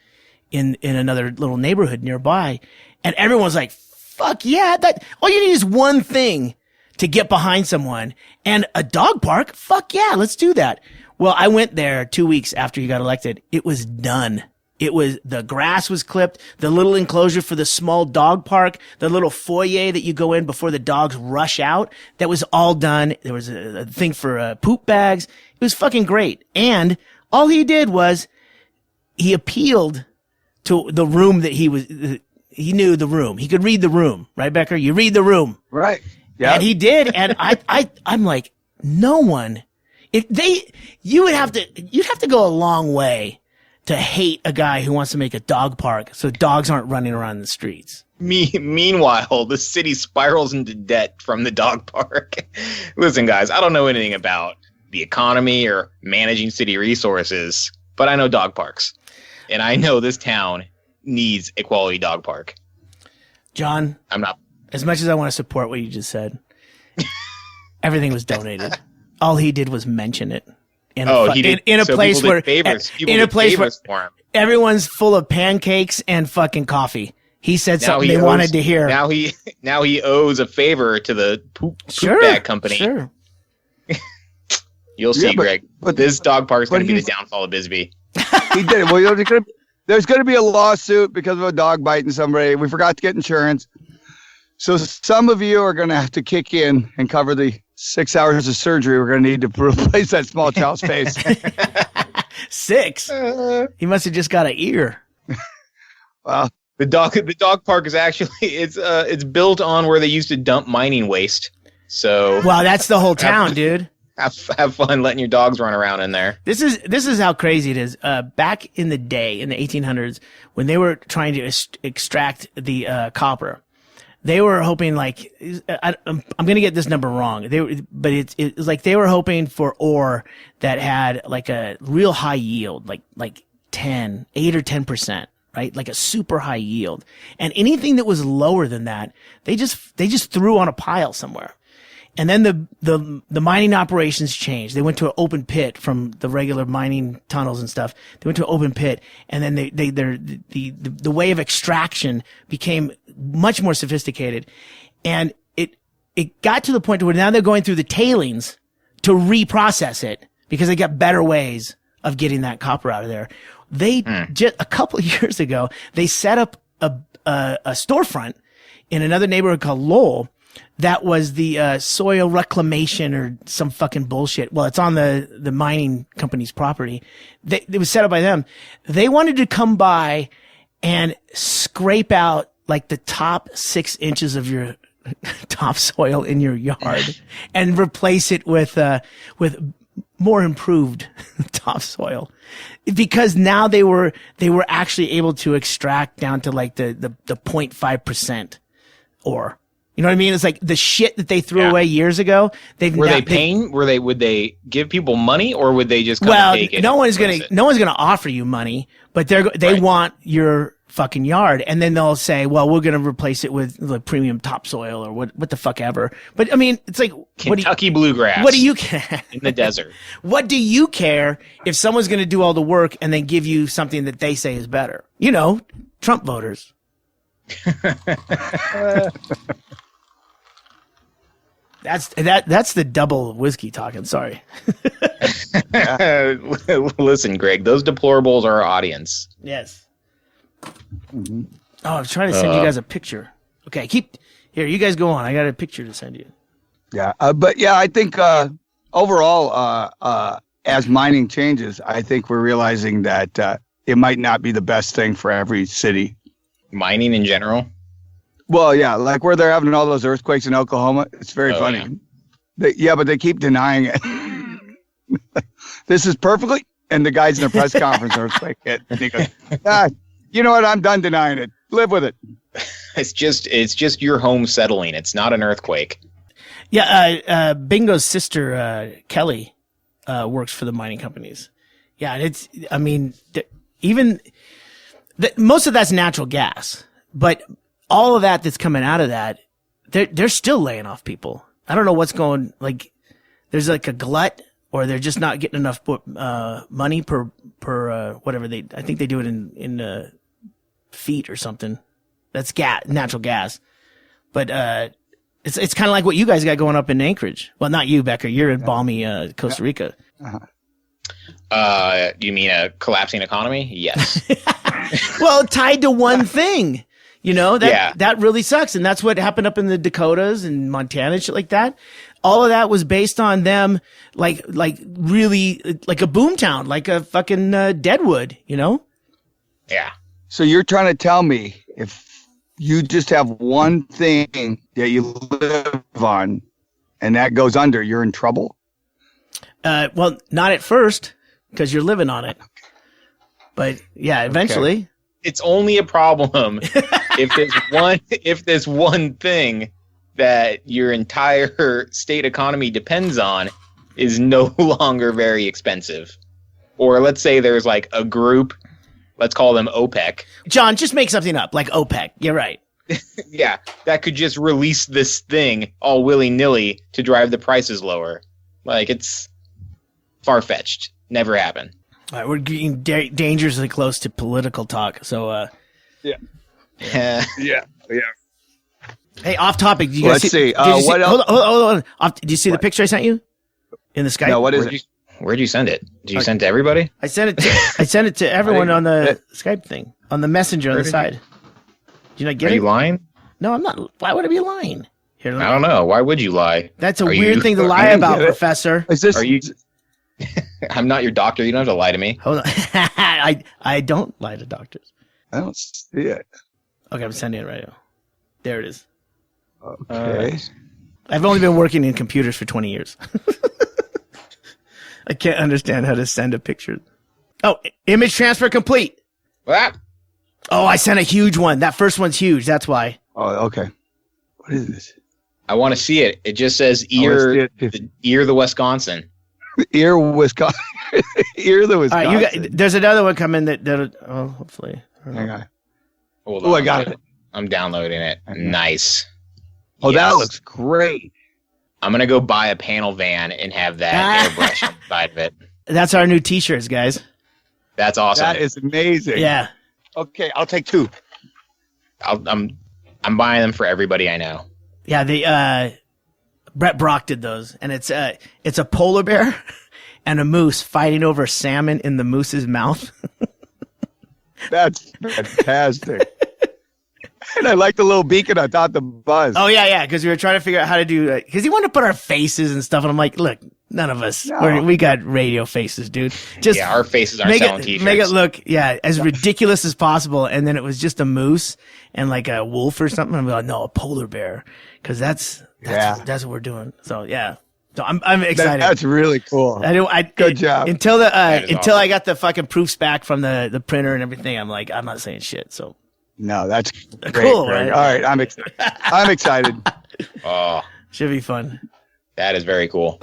in another little neighborhood nearby. And everyone's like, fuck yeah, all you need is one thing to get behind someone, and a dog park. Fuck yeah, let's do that. Well, I went there 2 weeks after he got elected. It was done. The grass was clipped, the little enclosure for the small dog park, the little foyer that you go in before the dogs rush out. That was all done. There was a thing for poop bags. It was fucking great. And all he did was he appealed to the room that he knew the room. He could read the room, right, Becker? You read the room. Right. Yeah. And he did. And I'm like, no one, you'd have to go a long way to hate a guy who wants to make a dog park so dogs aren't running around the streets. Meanwhile, the city spirals into debt from the dog park. Listen, guys, I don't know anything about the economy or managing city resources, but I know dog parks. And I know this town needs a quality dog park. John, I'm not. As much as I want to support what you just said, everything was donated. All he did was mention it. in a place where everyone's full of pancakes and fucking coffee. He said something they wanted to hear. Now he owes a favor to the poop bag company. Sure. You'll see, Greg. But this dog park is going to be the downfall of Bisbee. He did it. Well, there's going to be a lawsuit because of a dog biting somebody. We forgot to get insurance. So some of you are going to have to kick in and cover the 6 hours of surgery we're going to need to replace that small child's face. 6? He must have just got an ear. Well, the dog park is actually it's built on where they used to dump mining waste. So wow, that's the whole town, dude. Have fun letting your dogs run around in there. This is how crazy it is. Back in the day, in the 1800s, when they were trying to extract the copper, they were hoping like I'm going to get this number wrong. But it's like they were hoping for ore that had like a real high yield, like 8 or 10%. Right? Like a super high yield. And anything that was lower than that, they just threw on a pile somewhere. And then the mining operations changed. They went to an open pit from the regular mining tunnels and stuff. They went to an open pit, and then the way of extraction became much more sophisticated. And it got to the point where now they're going through the tailings to reprocess it because they got better ways of getting that copper out of there. They just a couple of years ago, they set up a storefront in another neighborhood called Lowell. That was the soil reclamation or some fucking bullshit. Well, it's on the mining company's property. It was set up by them. They wanted to come by and scrape out like the top 6 inches of your topsoil in your yard and replace it with more improved topsoil, because now they were actually able to extract down to like the 0.5% ore. You know what I mean? It's like the shit that they threw away years ago. Would they give people money, or would they just take it? No one's gonna offer you money, but they want your fucking yard, and then they'll say, well, we're gonna replace it with like premium topsoil or what the fuck ever. But I mean, it's like Kentucky bluegrass. What do you care in the desert? What do you care if someone's gonna do all the work and then give you something that they say is better? You know, Trump voters. That's the double whiskey talking. Sorry. Listen, Greg, those deplorables are our audience. Yes. Mm-hmm. Oh, I'm trying to send you guys a picture. Okay, here. You guys go on. I got a picture to send you. Yeah, but yeah, I think overall, as mining changes, I think we're realizing that it might not be the best thing for every city. Mining in general. Well, yeah, like where they're having all those earthquakes in Oklahoma. It's very funny. Yeah. But they keep denying it. This is perfectly. And the guys in the press conference earthquake hit. And he goes, you know what? I'm done denying it. Live with it. It's just your home settling. It's not an earthquake. Yeah. Bingo's sister, Kelly, works for the mining companies. Yeah. And most of that's natural gas, but all of that's coming out of that, they're still laying off people. I don't know what's going, like, there's like a glut, or they're just not getting enough money per whatever I think they do it in feet or something. That's natural gas. But it's kind of like what you guys got going up in Anchorage. Well, not you, Becker. You're in balmy Costa Rica. You mean a collapsing economy? Yes. Well, tied to one thing. You know, that really sucks. And that's what happened up in the Dakotas and Montana, shit like that. All of that was based on them, like really, like a boomtown, like a fucking Deadwood, you know? Yeah. So you're trying to tell me if you just have one thing that you live on and that goes under, you're in trouble? Well, not at first, because you're living on it. But yeah, eventually. Okay. It's only a problem if there's one thing that your entire state economy depends on is no longer very expensive. Or let's say there's like a group, let's call them OPEC. John, just make something up, like OPEC. You're right. Yeah, that could just release this thing all willy-nilly to drive the prices lower. Like, it's far-fetched. Never happened. All right, we're getting dangerously close to political talk. So, Yeah. Hey, off topic. Did you Let's guys see. What else? Hold on. Did you see the picture I sent you in the Skype? No, what is it? Where'd you send it? Did you send it to everybody? I sent it to everyone on the Skype thing, on the messenger on the side. Did you not get it? Are you lying? No, I'm not. Why would I be lying? Here, I don't know. Why would you lie? That's a weird thing to lie about, Professor. Is this? Are you? I'm not your doctor. You don't have to lie to me. Hold on. I don't lie to doctors. I don't see it. Okay, I'm sending it right now. There it is. Okay. I've only been working in computers for 20 years. I can't understand how to send a picture. Oh, image transfer complete. What? Oh, I sent a huge one. That first one's huge. That's why. Oh, okay. What is this? I want to see it. It just says ear the Wisconsin. Ear Wisconsin. Ear the Wisconsin. All right, there's another one coming that'll hopefully. Hang on. Hold Oh, on. I got it. I'm downloading it. Nice. Oh, Yes. that looks great. I'm going to go buy a panel van and have that airbrush on the side of it. That's our new T-shirts, guys. That's awesome. That is amazing. Yeah. Okay, I'll take 2. I'm buying them for everybody I know. Yeah, the Brett Brock did those, and it's a polar bear and a moose fighting over salmon in the moose's mouth. That's fantastic. And I like the little beacon on top of the buzz. Oh yeah, because we were trying to figure out how to do. Because he wanted to put our faces and stuff, and I'm like, look, none of us. No. We got radio faces, dude. Just Yeah, our faces aren't selling T-shirts. Make it look, as ridiculous as possible. And then it was just a moose and like a wolf or something. I'm like, no, a polar bear, because that's what we're doing. So yeah, so I'm excited. That's really cool. Good job. Until awesome. I got the fucking proofs back from the printer and everything. I'm like, I'm not saying shit. So No, that's great, cool, Greg. right? All right, I'm excited. I'm excited. Oh, should be fun. that is very cool.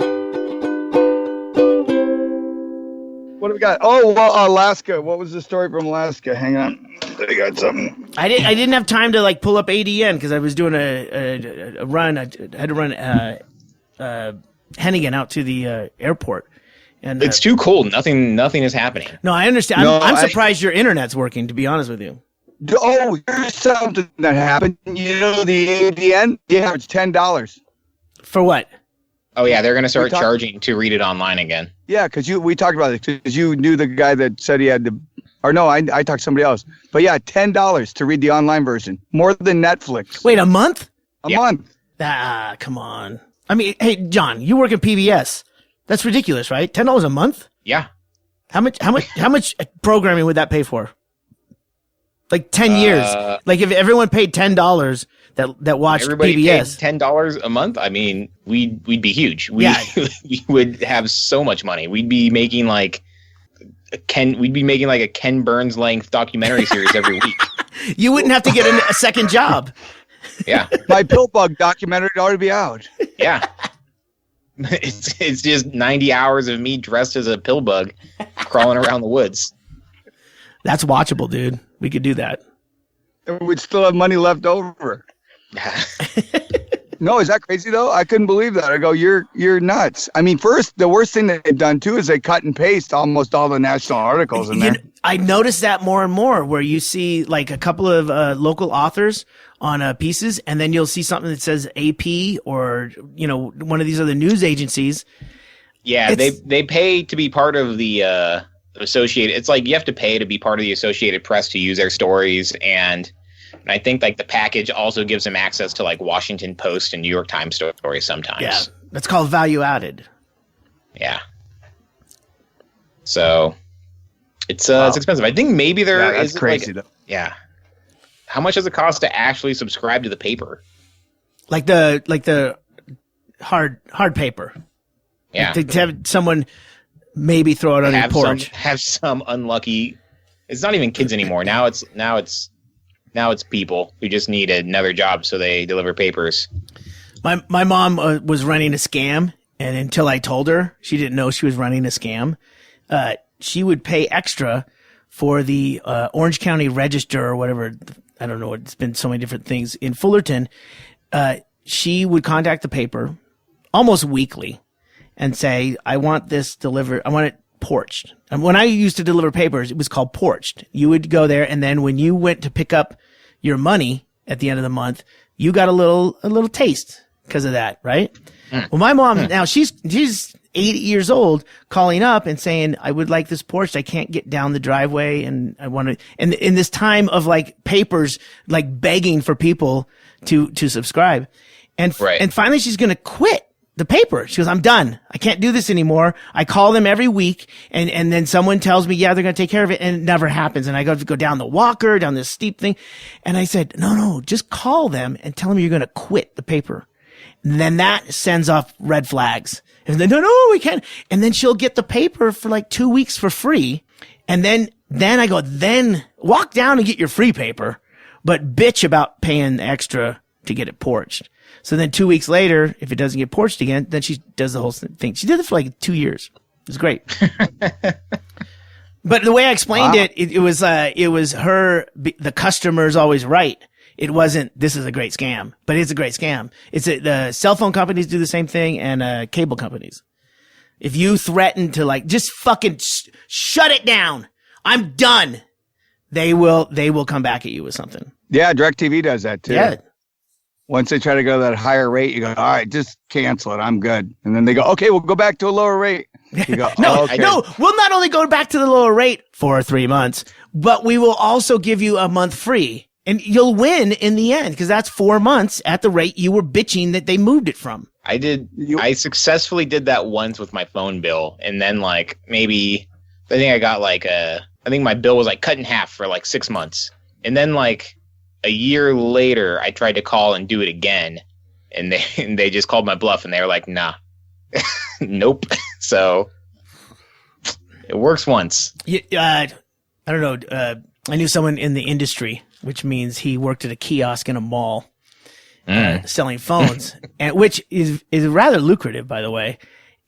What do we got? Oh, well, Alaska. What was the story from Alaska? Hang on. I got something. I didn't have time to like pull up ADN because I was doing a run. I had to run Hennigan out to the airport. And It's too cold. Nothing is happening. no, I understand. I'm surprised your internet's working. To be honest with you. Oh, here's something that happened. You know the ADN? Yeah, it's $10. For what? Oh yeah, they're gonna start charging to read it online again. Yeah, because we talked about it because you knew the guy that said he had to, or no, I talked to somebody else. But yeah, $10 to read the online version, more than Netflix. Wait, a month? A month. Come on. I mean, hey, John, you work at PBS. That's ridiculous, right? $10 a month? Yeah. How much programming would that pay for? Like 10 years. Like if everyone paid $10 that watched everybody PBS. paid $10 a month. I mean, we'd be huge. We would have so much money. We'd be making like a Ken Burns length documentary series every week. You wouldn't have to get a second job. Yeah. My pill bug documentary would already be out. Yeah. It's just 90 hours of me dressed as a pill bug crawling around the woods. That's watchable, dude. We could do that. And we'd still have money left over. No, is that crazy though? I couldn't believe that. I go, you're nuts. I mean, the worst thing that they've done too is they cut and paste almost all the national articles in there. I noticed that more and more, where you see like a couple of local authors on pieces, and then you'll see something that says AP or one of these other news agencies. Yeah, they pay to be part of the Associated. It's like you have to pay to be part of the Associated Press to use their stories, and I think like the package also gives them access to like Washington Post and New York Times stories sometimes. Yeah, that's called value added. Yeah. So it's expensive. I think maybe that's crazy though. Yeah. How much does it cost to actually subscribe to the paper? Like the hard paper. Yeah. Like to have someone maybe throw it on your porch. Have some unlucky. It's not even kids anymore. Now it's people who just need another job, so they deliver papers. My mom was running a scam, and until I told her, she didn't know she was running a scam. She would pay extra for the Orange County Register or whatever. I don't know. It's been so many different things in Fullerton. She would contact the paper almost weekly and say, I want this delivered. I want it porched. And when I used to deliver papers, it was called porched. You would go there, and then when you went to pick up your money at the end of the month, you got a little taste because of that, right? Well, my mom now she's 80 years old, calling up and saying, I would like this porched. I can't get down the driveway, and I want to. And in this time of like papers, like begging for people to subscribe, and finally she's gonna quit the paper. She goes, I'm done. I can't do this anymore. I call them every week, and then someone tells me, yeah, they're gonna take care of it, and it never happens. And I go down the walker, down this steep thing, and I said, no, just call them and tell them you're gonna quit the paper. And then that sends off red flags. And then, no, we can't. And then she'll get the paper for like 2 weeks for free. And then I go, then walk down and get your free paper, but bitch about paying extra to get it porched. So then 2 weeks later, if it doesn't get porched again, then she does the whole thing. She did it for like 2 years. It was great. But the way I explained it was her, the customer's always right. It wasn't, this is a great scam, but it's a great scam. The cell phone companies do the same thing, and cable companies. If you threaten to like, just fucking shut it down, I'm done, they will come back at you with something. Yeah, DirecTV does that too. Yeah. Once they try to go to that higher rate, you go, all right, just cancel it. I'm good. And then they go, okay, we'll go back to a lower rate. You go, no, okay. No, we'll not only go back to the lower rate for 3 months, but we will also give you a month free. And you'll win in the end, because that's 4 months at the rate you were bitching that they moved it from. I successfully did that once with my phone bill. And then like maybe, I think I got like I think my bill was like cut in half for like 6 months. And then like a year later, I tried to call and do it again. And they just called my bluff, and they were like, nah, nope. So it works once. I don't know. I knew someone in the industry, which means he worked at a kiosk in a mall selling phones, and which is rather lucrative, by the way.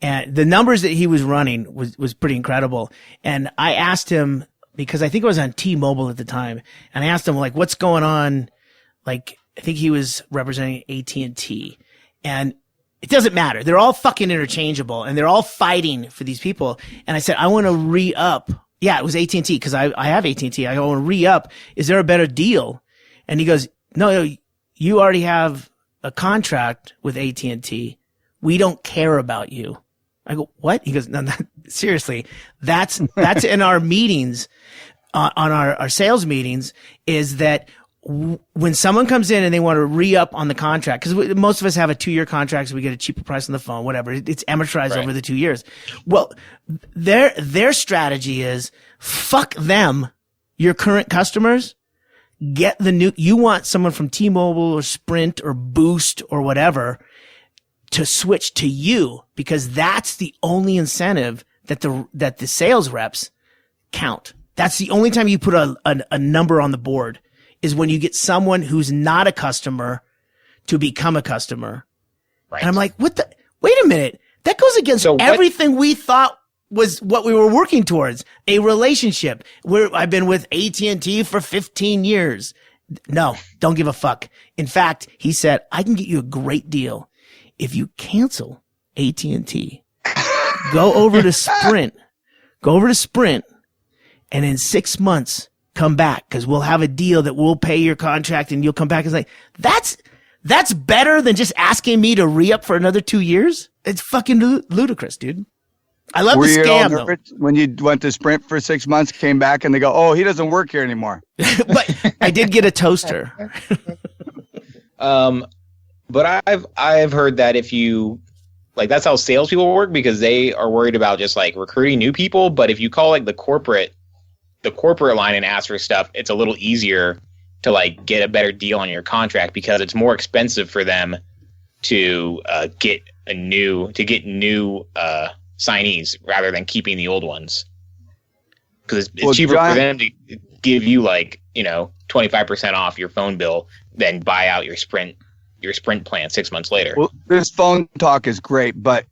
And the numbers that he was running was pretty incredible. And I asked him, because I think I was on T-Mobile at the time, and I asked him, like, what's going on? Like, I think he was representing AT&T, and it doesn't matter. They're all fucking interchangeable, and they're all fighting for these people. And I said, I want to re-up. Yeah, it was AT&T, because I have AT&T. I want to re-up. Is there a better deal? And he goes, no, you already have a contract with AT&T. We don't care about you. I go, what? He goes, no, seriously. That's in our meetings, on our sales meetings, is that when someone comes in and they want to re-up on the contract, because most of us have a 2-year contract, so we get a cheaper price on the phone, whatever. It's amortized over the 2 years. Well, their strategy is, fuck them, your current customers, get the new, you want someone from T-Mobile or Sprint or Boost or whatever to switch to you, because that's the only incentive that the sales reps count. That's the only time you put a number on the board, is when you get someone who's not a customer to become a customer. Right. And I'm like, wait a minute. That goes against everything we thought was what we were working towards, a relationship where I've been with AT&T for 15 years. No, don't give a fuck. In fact, he said, I can get you a great deal if you cancel AT&T. Go over to Sprint, and in 6 months, come back, because we'll have a deal that we'll pay your contract and you'll come back. It's like, that's better than just asking me to re-up for another 2 years. It's fucking ludicrous, dude. I love the scam, though. When you went to Sprint for 6 months, came back, and they go, oh, he doesn't work here anymore. But I did get a toaster. But I've heard that if you, like, that's how salespeople work, because they are worried about just like recruiting new people. But if you call like the corporate line and ask for stuff, it's a little easier to like get a better deal on your contract, because it's more expensive for them to get new signees rather than keeping the old ones, because it's cheaper for them to give you 25% off your phone bill than buy out your Sprint plan 6 months later. Well, this phone talk is great, but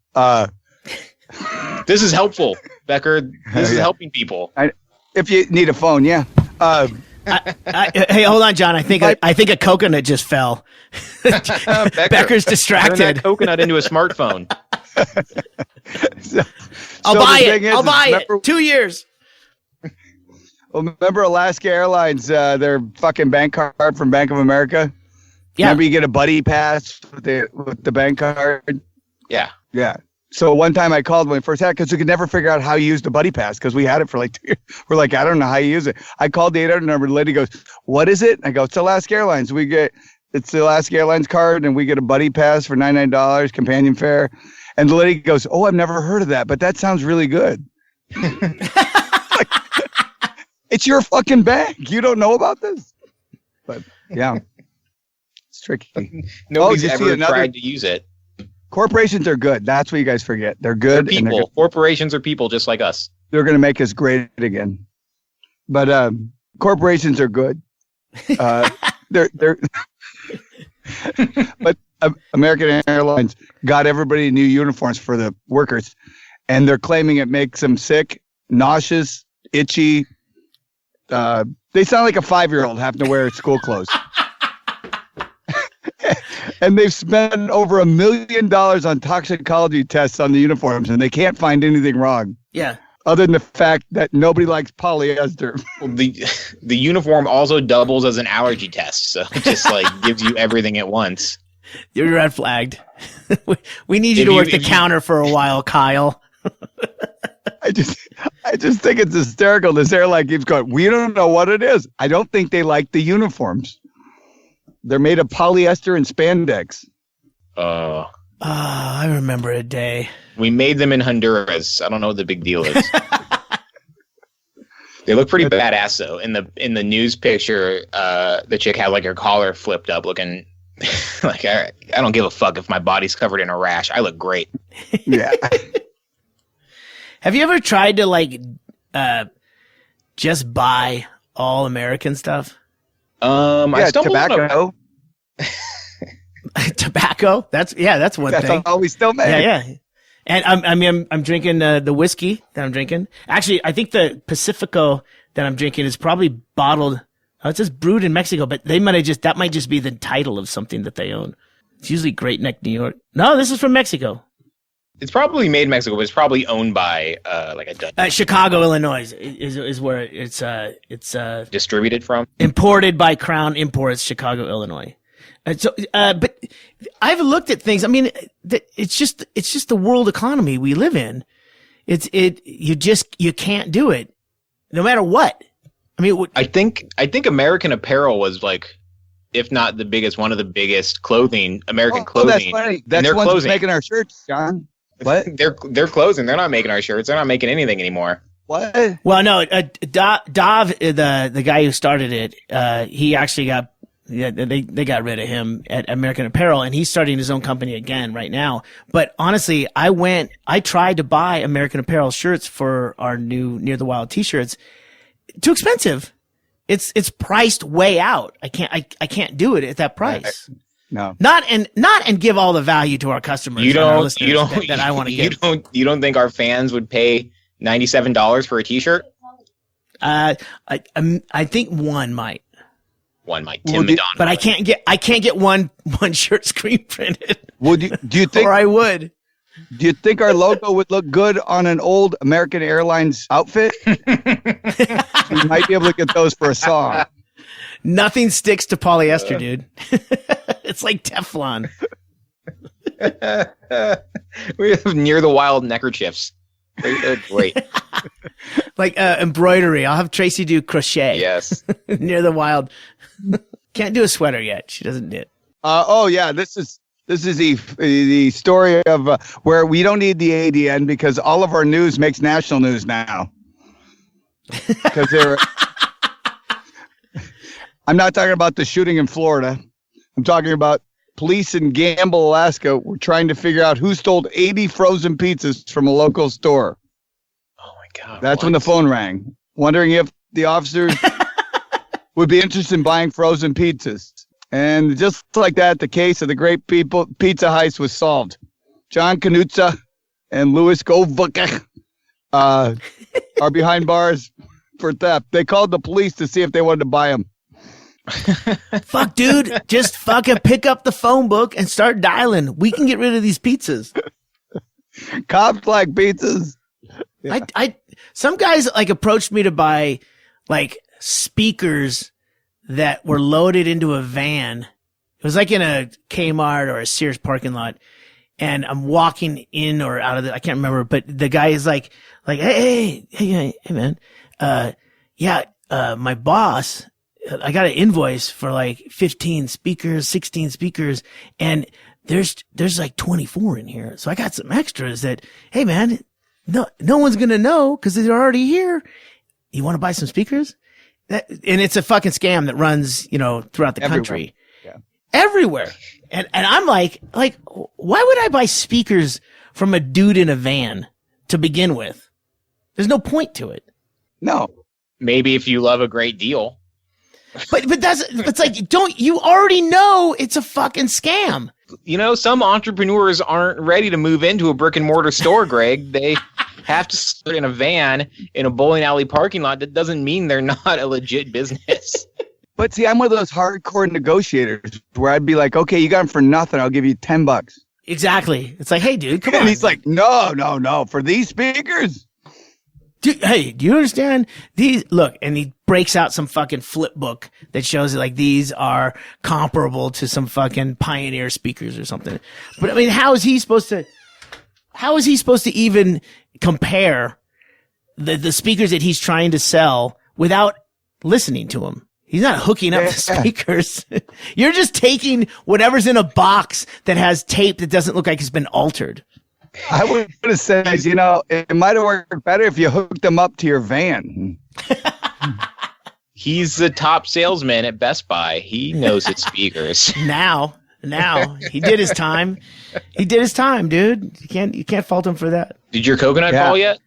this is helpful, Becker. This is helping people. If you need a phone, yeah. Hey, hold on, John. I think a coconut just fell. Becker's distracted. Turn that coconut into a smartphone. I'll buy it. 2 years. Well, remember Alaska Airlines, their fucking bank card from Bank of America? Yeah. Remember you get a buddy pass with the bank card? Yeah. Yeah. So one time I called when we first had it because we could never figure out how you use the buddy pass because we had it for like 2 years. We're like, I don't know how you use it. I called the 800 number. The lady goes, what is it? I go, it's Alaska Airlines. It's the Alaska Airlines card and we get a buddy pass for $99, companion fare. And the lady goes, oh, I've never heard of that, but that sounds really good. Like, it's your fucking bank. You don't know about this? But yeah, it's tricky. Nobody's ever tried to use it. Corporations are good. That's what you guys forget. They're good. They're people. Corporations are people just like us. They're going to make us great again. But corporations are good. They're but American Airlines got everybody new uniforms for the workers, and they're claiming it makes them sick, nauseous, itchy. They sound like a 5-year-old having to wear school clothes. And they've spent over $1 million on toxicology tests on the uniforms, and they can't find anything wrong. Yeah. Other than the fact that nobody likes polyester. Well, the uniform also doubles as an allergy test, so it just like gives you everything at once. You're red flagged. We need you to work the counter for a while, Kyle. I just think it's hysterical. This airline keeps going, we don't know what it is. I don't think they like the uniforms. They're made of polyester and spandex. I remember a day. We made them in Honduras. I don't know what the big deal is. They look pretty badass though. In the news picture, the chick had like her collar flipped up, looking like I don't give a fuck if my body's covered in a rash. I look great. Yeah. Have you ever tried to like just buy all American stuff? I stumbled tobacco. Tobacco? That's one thing. That's all we still make. Yeah. And I'm drinking the whiskey that I'm drinking. Actually, I think the Pacifico that I'm drinking is probably bottled. It says brewed in Mexico, but that might just be the title of something that they own. It's usually Great Neck, New York. No, this is from Mexico. It's probably made in Mexico, but it's probably owned by like a Dutch. Chicago, Illinois is where it's distributed from. Imported by Crown Imports, Chicago, Illinois. But I've looked at things. I mean, it's just the world economy we live in. You can't do it, no matter what. I mean, I think American Apparel was like, if not the biggest, one of the biggest clothing. That's funny. That's one's making our shirts, John. What? They're closing. They're not making our shirts. They're not making anything anymore. What? Well, no. Dov, the guy who started it, he actually got. Yeah, they got rid of him at American Apparel, and he's starting his own company again right now. But honestly, I tried to buy American Apparel shirts for our new Near the Wild t-shirts. Too expensive. It's priced way out. I can't do it at that price. No. Not and give all the value to our customers. You don't that I want to give. You don't think our fans would pay $97 for a t-shirt? I think one might. One might. Tim Madonna. But I can't get one shirt screen printed. Do you think? Or I would. Do you think our logo would look good on an old American Airlines outfit? We might be able to get those for a song. Nothing sticks to polyester, dude. It's like Teflon. We have Near the Wild neckerchiefs. They're great. Like embroidery. I'll have Tracy do crochet. Yes. Near the Wild. Can't do a sweater yet. She doesn't knit. This is the story of where we don't need the ADN because all of our news makes national news now. Because I'm not talking about the shooting in Florida. I'm talking about police in Gamble, Alaska. Were trying to figure out who stole 80 frozen pizzas from a local store. Oh my God! That's when the phone rang, wondering if the officers would be interested in buying frozen pizzas. And just like that, the case of the great pizza heist was solved. John Knutza and Louis Govuk are behind bars for theft. They called the police to see if they wanted to buy them. Fuck, dude. Just fucking pick up the phone book and start dialing. We can get rid of these pizzas. Cops like pizzas. Yeah. Some guys like approached me to buy like speakers that were loaded into a van. It was like in a Kmart or a Sears parking lot. And I'm walking in or out of I can't remember, but the guy is like, hey, man. My boss, I got an invoice for like 15 speakers, 16 speakers, and there's like 24 in here. So I got some extras that, hey man, no one's going to know because they're already here. You want to buy some speakers? And it's a fucking scam that runs, throughout the country. Yeah. Everywhere. And I'm like, why would I buy speakers from a dude in a van to begin with? There's no point to it. No. Maybe if you love a great deal. But it's like, you already know it's a fucking scam. Some entrepreneurs aren't ready to move into a brick and mortar store, Greg. They have to start in a van in a bowling alley parking lot. That doesn't mean they're not a legit business. But see, I'm one of those hardcore negotiators where I'd be like, okay, you got them for nothing. I'll give you $10. Exactly. It's like, hey, dude, come on. And he's like, no. For these speakers. Dude, hey, do you understand these? Look, and he breaks out some fucking flip book that shows like these are comparable to some fucking Pioneer speakers or something. But I mean, how is he supposed to even compare the speakers that he's trying to sell without listening to them? He's not hooking up the speakers. You're just taking whatever's in a box that has tape that doesn't look like it's been altered. I would have said, it might have worked better if you hooked them up to your van. He's the top salesman at Best Buy. He knows its speakers. Now, he did his time. He did his time, dude. You can't fault him for that. Did your coconut fall yet?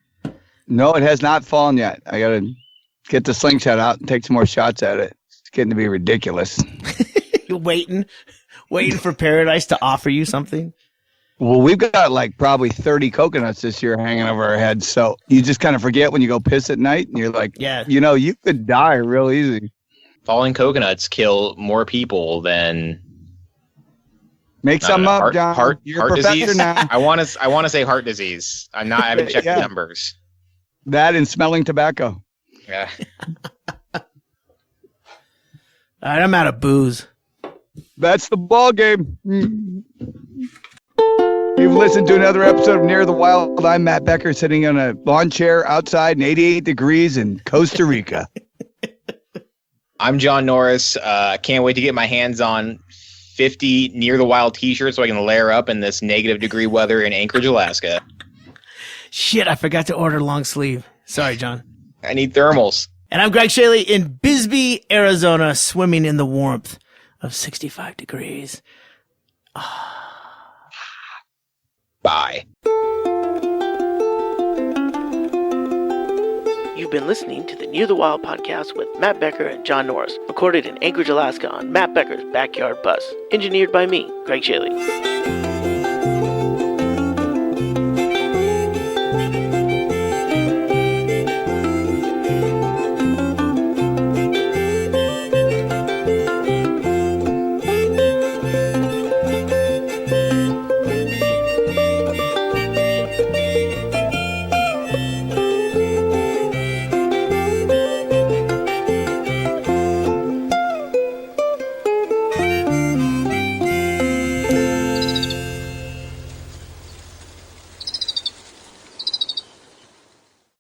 No, it has not fallen yet. I gotta get the slingshot out and take some more shots at it. It's getting to be ridiculous. You're waiting for Paradise to offer you something. Well, we've got like probably 30 coconuts this year hanging over our heads. So you just kind of forget when you go piss at night and you're like, you could die real easy. Falling coconuts kill more people than. Make some up, John. Heart disease. Now. I want to say heart disease. I haven't checked the numbers. That and smelling tobacco. Yeah. All right, I'm out of booze. That's the ball game. You've listened to another episode of Near the Wild. I'm Matt Becker, sitting on a lawn chair outside in 88 degrees in Costa Rica. I'm John Norris. Can't wait to get my hands on 50 Near the Wild t-shirts so I can layer up in this negative degree weather in Anchorage, Alaska. Shit, I forgot to order long sleeve. Sorry, John. I need thermals. And I'm Ggreg Chaille in Bisbee, Arizona, swimming in the warmth of 65 degrees. Bye. You've been listening to the Near the Wild podcast with Matt Becker and John Norris, recorded in Anchorage, Alaska on Matt Becker's backyard bus. Engineered by me, Ggreg Chaille.